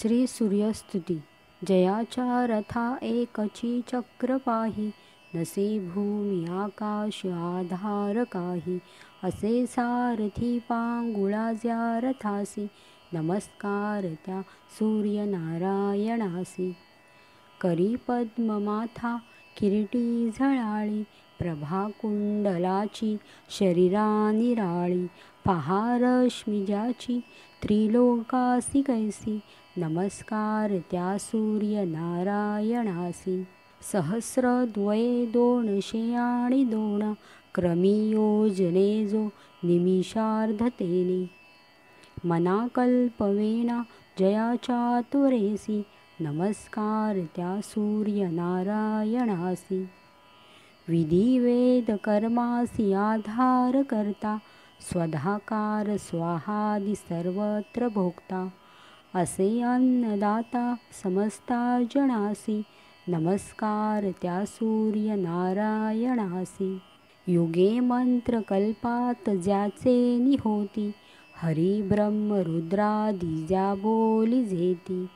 श्री सूर्यस्तुती. जयाच्या रथा एकची चक्र पाही, नसे भूमी आकाश आधार काही. असे सारथी पांगुळा ज्या रथासी, नमस्कार त्या सूर्यनारायणासी. करी पद्ममाथा किरीटी झळाळी, प्रभा कुंडलाची शरीरा निराळी. पहा रश्मी ज्याची त्रिलोकासी कैसी, नमस्कार त्या सूर्यनारायणासी. सहस्रद्वये 202 क्रमी योजने जो निमिषार्धतेने. मना कल्पवेना जयाच्या तुरेसी, नमस्कार त्या सूर्यनारायणासी. विधी वेद कर्मासी आधार करता, स्वधाकार स्वाहादी सर्वत्र भोगता. असे अन्नदाता समस्ता जनासी, नमस्कार त्या सूर्यनारायणासी. युगे मंत्र कल्पात ज्याचे निहोती, हरी ब्रह्म रुद्रादी ज्या बोली जेती.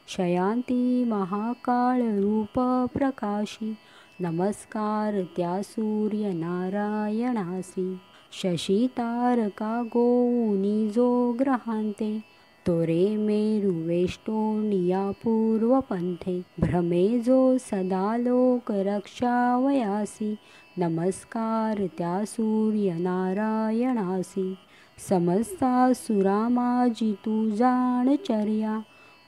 शयांती महाकाळ रूप प्रकाशी, नमस्कार त्या सूर्यनारायणासी. शशी तारका गोऊनी जो ग्रहांते, तोरे मेरु वेष्टोनिया पूर्वपंथे. भ्रमे जो सदा लोक रक्षावयासी, नमस्कार त्या सूर्यनारायणासी. समस्ता सुरामाजी तू जाणचर्या,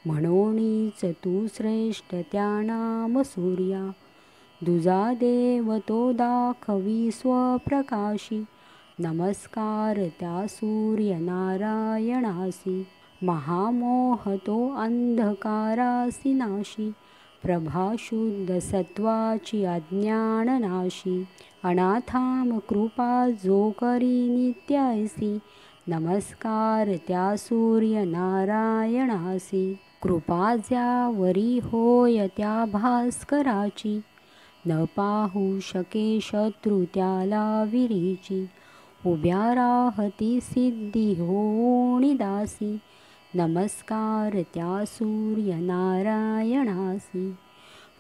म्हणोनीच तू श्रेष्ठ त्या नाम सूर्या. दुजा देव तो दाखवी स्वप्रकाशी, नमस्कार त्या सूर्यनारायणासी. महामोह तो अंधकारासी नाशी, प्रभा शुद्ध सत्वाची अज्ञाननाशी. अनाथाम कृपा जो करी नित्यासी, नमस्कार त्या सूर्यनारायणासी. कृपा ज्यावरी होय त्या भास्कराची, न पाहू शके शत्रू त्याला विरीची. उभ्या राहती सिद्धी होऊनी दासी, नमस्कार त्या सूर्यनारायणासी.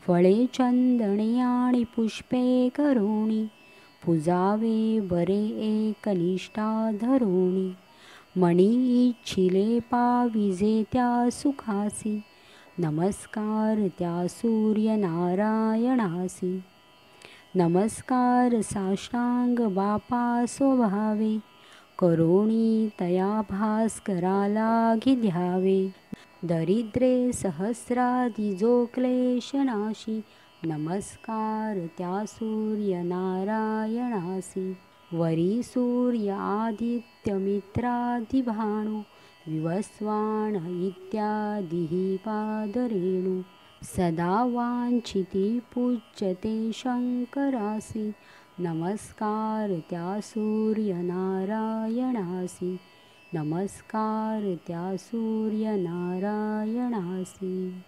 फळे चंदने आणि पुष्पे करोणी, पुजावे बरे एकनिष्ठा धरोणी. मणी इच्छिले पाविजे त्या सुखासी, नमस्कार त्या सूर्यनारायणासी. नमस्कार साष्टांग बापा स्वभावे, करोणी तया भास्कराला घ्यावे. दरिद्रे सहस्रादी जो क्लेशनाशी, नमस्कार त्या सूर्यनारायणासी. वरी सूर्य आदित्य मित्रादि भानु, विवस्वान इत्यादी पादरेणु. सदा वांछिती पूज्यते शंकरासी, नमस्कार त्या सूर्यनारायणासी. नमस्कार त्या सूर्यनारायणासी.